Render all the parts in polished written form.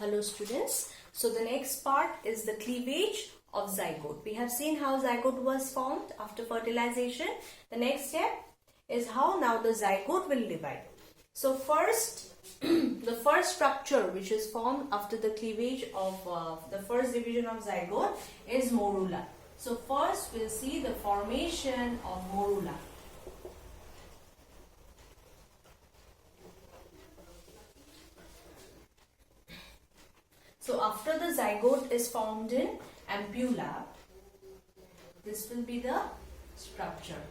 Hello students. So the next part is the cleavage of zygote. We have seen how zygote was formed after fertilization. The next step is how now the zygote will divide. So first, the first structure which is formed after the cleavage of the first division of zygote is morula. So first we'll see the formation of morula. So after the zygote is formed in ampulla, this will be the structure.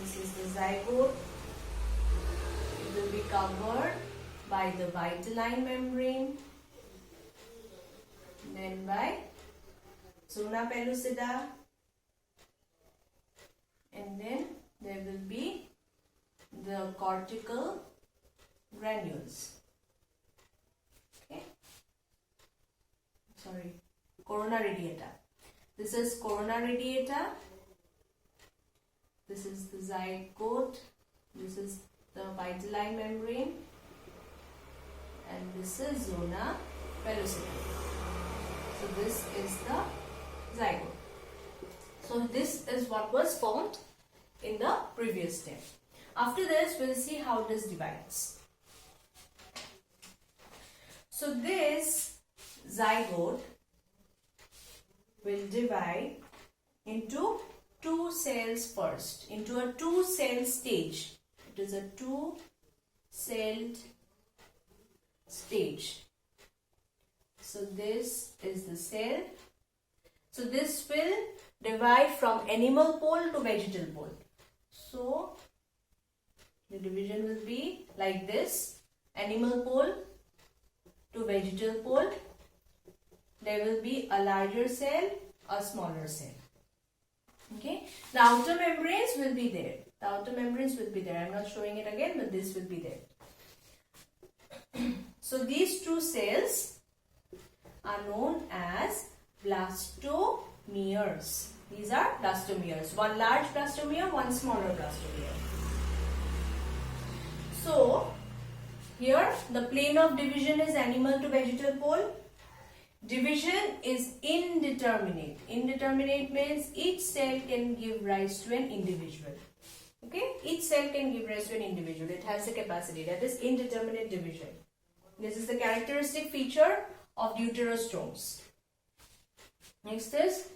This is the zygote. It will be covered by the vitelline membrane, then by zona pellucida, and then there will be the cortical granules. Okay. Sorry, corona radiata. This is corona radiata. This is the zygote. This is the vitelline membrane, and this is zona pellucida. So this is the zygote. So this is what was formed in the previous step. After this, we'll see how this divides. So this zygote will divide into two cells first, into a two-cell stage. It is a two-celled stage. So this is the cell. So this will divide from animal pole to vegetal pole. So the division will be like this: animal pole to vegetal pole. There will be a larger cell, a smaller cell. Okay. The outer membranes will be there. The outer membranes will be there. I am not showing it again, but this will be there. So these two cells are known as blastomeres. These are blastomeres. One large blastomere, one smaller blastomere. So here the plane of division is animal to vegetal pole. Division is indeterminate. Indeterminate means each cell can give rise to an individual. Okay, each cell can give rise to an individual. It has a capacity, that is indeterminate division. This is the characteristic feature of deuterostomes. Next is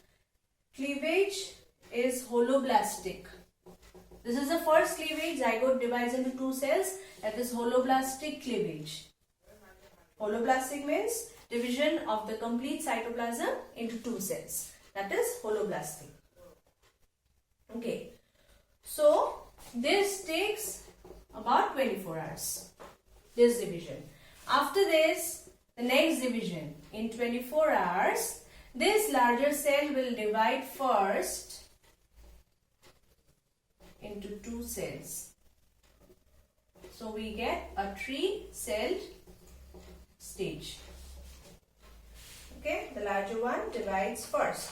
cleavage is holoblastic. This is the first cleavage. Zygote divides into two cells. That is holoblastic cleavage. Holoblastic means division of the complete cytoplasm into two cells. That is holoblastic. Okay. So this takes about 24 hours. This division. After this, the next division in 24 hours, this larger cell will divide first into two cells. So we get a three-celled stage. Okay, the larger one divides first.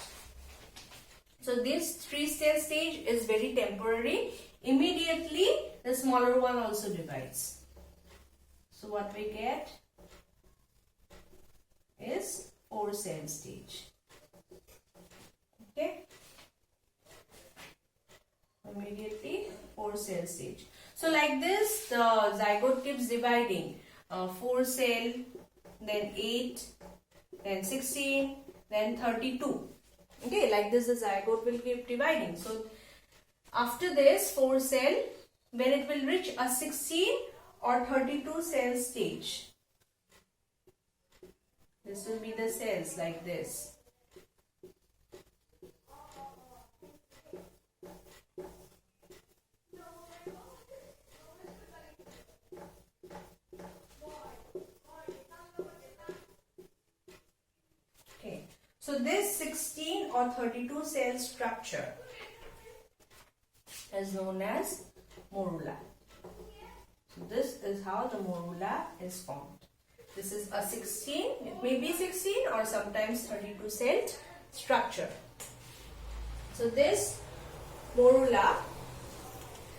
So this three-cell stage is very temporary. Immediately, the smaller one also divides. So what we get is four-cell stage. Okay. Immediately, four-cell stage. So like this, the zygote keeps dividing. 4 cell, then 8, then 16, then 32. Okay, like this the zygote will keep dividing. So after this 4 cell, when it will reach a 16 or 32 cell stage, this will be the cells like this. So this 16 or 32 cell structure is known as morula. So this is how the morula is formed. This is a 16, it may be 16 or sometimes 32 celled structure. So this morula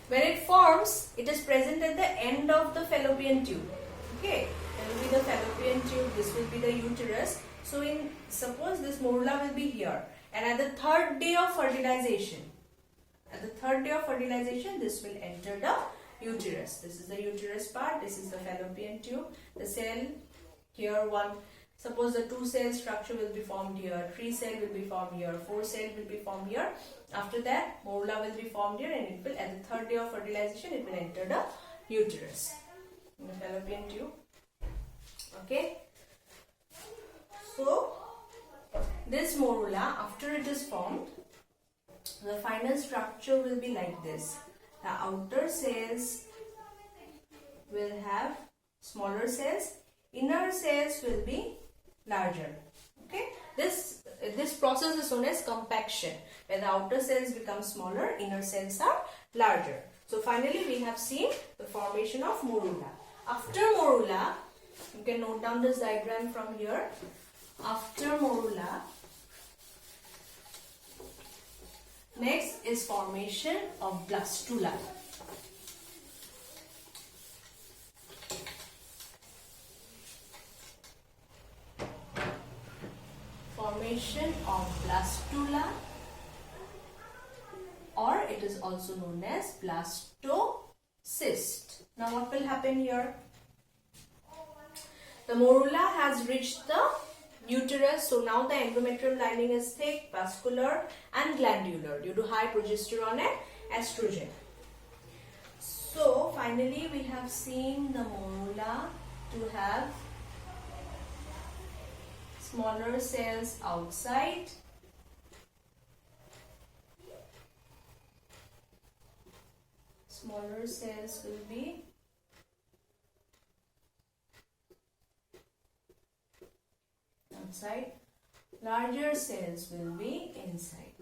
When it forms, it is present at the end of the fallopian tube. Okay, there will be the fallopian tube, this will be the uterus. So suppose this morula will be here, and at the third day of fertilization, this will enter the uterus. This is the uterus part, this is the fallopian tube. The cell here, suppose the 2 cell structure will be formed here, 3 cell will be formed here, 4 cell will be formed here. After that, morula will be formed here, and it will, at the third day of fertilization, it will enter the uterus, in the fallopian tube. Okay. So, this morula, after it is formed, the final structure will be like this. The outer cells will have smaller cells, inner cells will be larger. Okay, this process is known as compaction, where the outer cells become smaller, inner cells are larger. So finally we have seen the formation of morula. After morula, you can note down this diagram from here. After morula, next is formation of blastula. Formation of blastula, or it is also known as blastocyst. Now what will happen here? The morula has reached the uterus, so now the endometrium lining is thick, vascular and glandular due to high progesterone and estrogen. So finally we have seen the morula to have smaller cells outside, smaller cells will be outside, larger cells will be inside.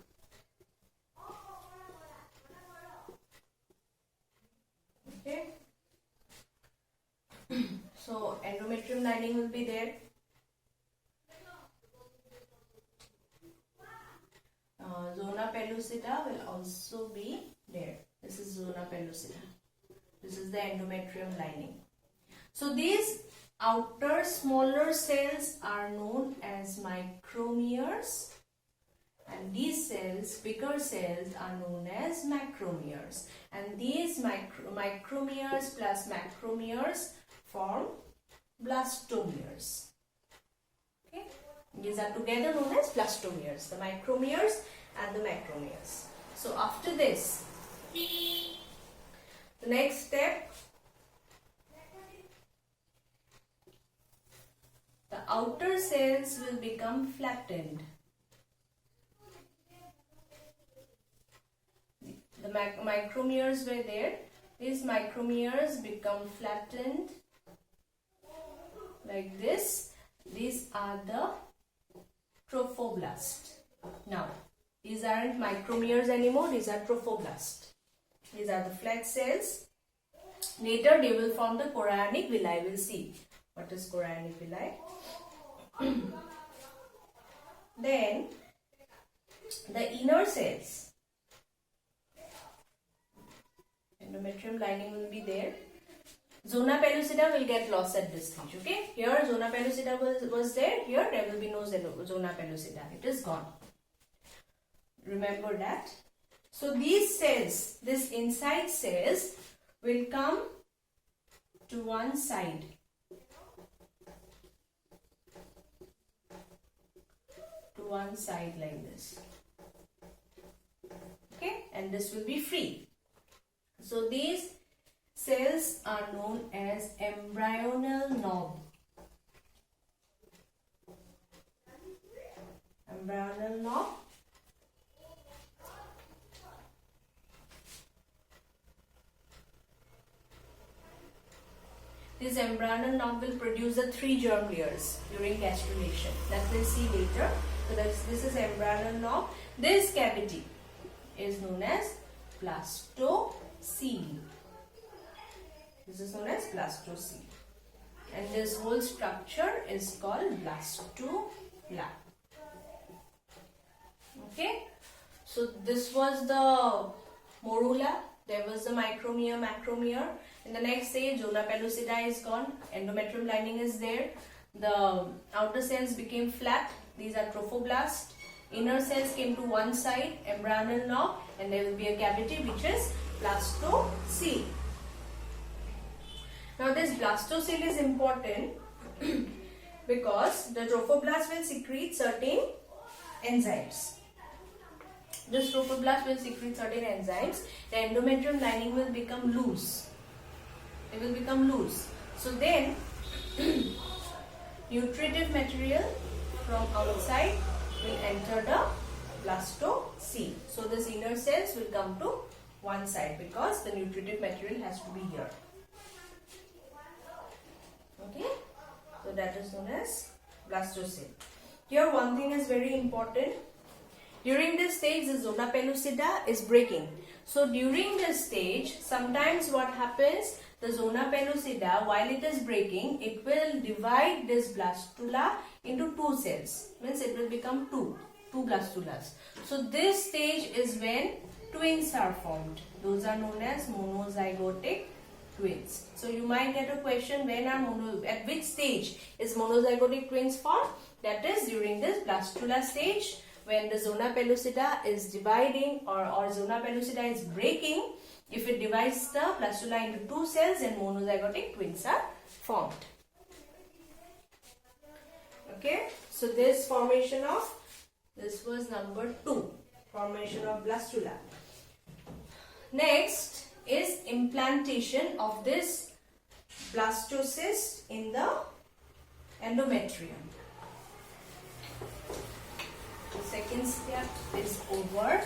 Okay. So endometrium lining will be there. Zona pellucida will also be there. This is zona pellucida. This is the endometrium lining. So these outer smaller cells are known as micromeres, and these cells, bigger cells, are known as macromeres. And these micromeres plus macromeres form blastomeres. Okay, these are together known as blastomeres, the micromeres and the macromeres. So after this, the next step, the outer cells will become flattened. The micromeres were there. These micromeres become flattened like this. These are the trophoblasts. Now, these aren't micromeres anymore. These are trophoblasts. These are the flat cells. Later, they will form the chorionic villi. We'll see what is chorionic villi. Then, the inner cells. Endometrium lining will be there. Zona pellucida will get lost at this stage. Okay, here zona pellucida was there. Here there will be no zona pellucida. It is gone. Remember that. So these cells, this inside cells, will come to one side. To one side like this. Okay, and this will be free. So these cells are known as embryonal knob. Embryonal knob. This embryonal knob will produce the 3 germ layers during gastrulation. That we'll see later. So this is embryonal knob. This cavity is known as blastocoele. This is known as blastocoele. And this whole structure is called blastula. Okay. So this was the morula. There was the micromere, macromere. In the next stage, zona pellucida is gone. Endometrium lining is there. The outer cells became flat. These are trophoblasts. Inner cells came to one side, embryonal knob, and there will be a cavity which is blastocele. Now this blastocele is important because the trophoblast will secrete certain enzymes. This trophoblast will secrete certain enzymes. The endometrium lining will become loose. It will become loose. So then, nutritive material from outside will enter the blastocele. So these inner cells will come to one side because the nutritive material has to be here. Okay, so that is known as blastocele. Here one thing is very important. During this stage, the zona pellucida is breaking. So during this stage, sometimes what happens, the zona pellucida, while it is breaking, it will divide this blastula into two cells. Means it will become two blastulas. So this stage is when twins are formed. Those are known as monozygotic twins. So you might get a question, at which stage is monozygotic twins formed? That is during this blastula stage, when the zona pellucida is dividing or zona pellucida is breaking. If it divides the blastula into two cells, then monozygotic twins are formed. Okay, so this was number 2, formation of blastula. Next is implantation of this blastocyst in the endometrium. The second step is over.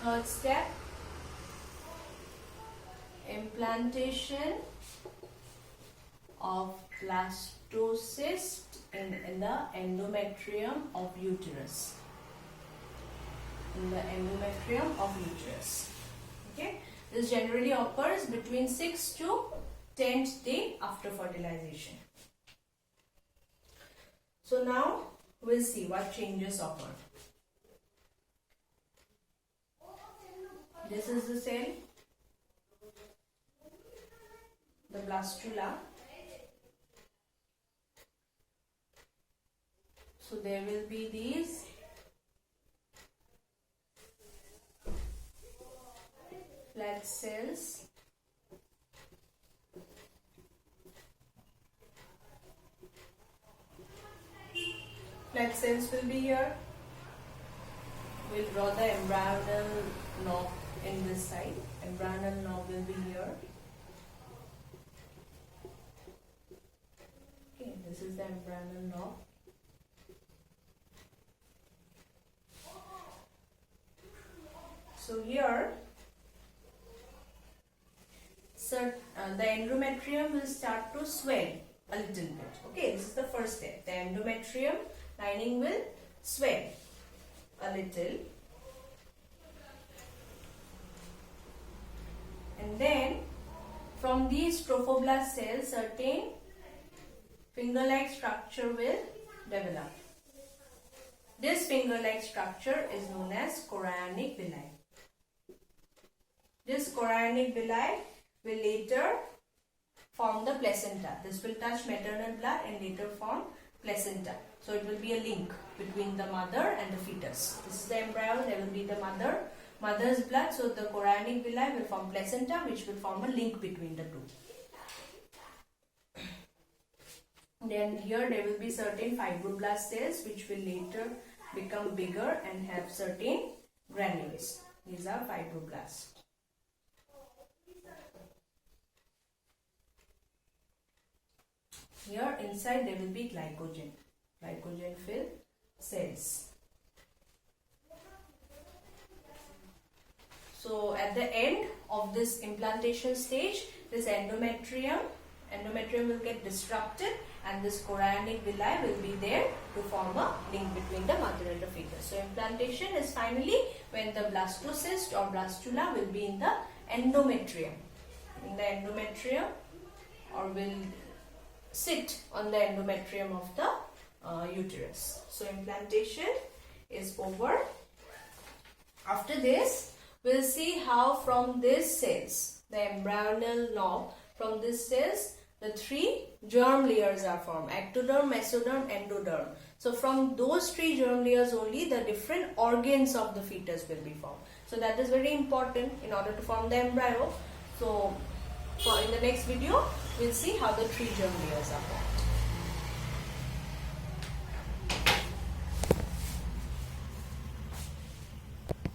Third step, implantation of blastocyst in the endometrium of uterus. In the endometrium of uterus. Okay, this generally occurs between 6th to 10th day after fertilization. So now we'll see what changes occur. This is the cell, the blastula. So there will be these flat cells. Flat cells will be here. We'll draw the embryonal knob in this side. Embryonal knob will be here. Okay, this is the embryonal knob. So here, the endometrium will start to swell a little bit. Okay, this is the first step. The endometrium lining will swell a little. And then from these trophoblast cells, certain finger-like structure will develop. This finger-like structure is known as chorionic villi. This chorionic villi will later form the placenta. This will touch maternal blood and later form placenta. So it will be a link between the mother and the fetus. This is the embryo, there will be the mother's blood. So the chorionic villi will form placenta, which will form a link between the two. Then here there will be certain fibroblast cells which will later become bigger and have certain granules. These are fibroblasts. Here inside there will be glycogen-filled cells. So at the end of this implantation stage, this endometrium will get disrupted and this chorionic villi will be there to form a link between the mother and the fetus. So implantation is finally when the blastocyst or blastula will be in the endometrium. In the endometrium, or will sit on the endometrium of the uterus. So implantation is over. After this, we'll see how from these cells, the embryonal knob, from these cells, the 3 germ layers are formed: ectoderm, mesoderm, endoderm. So from those 3 germ layers only, the different organs of the fetus will be formed. So that is very important in order to form the embryo. So in the next video, we'll see how the 3 germ layers are formed.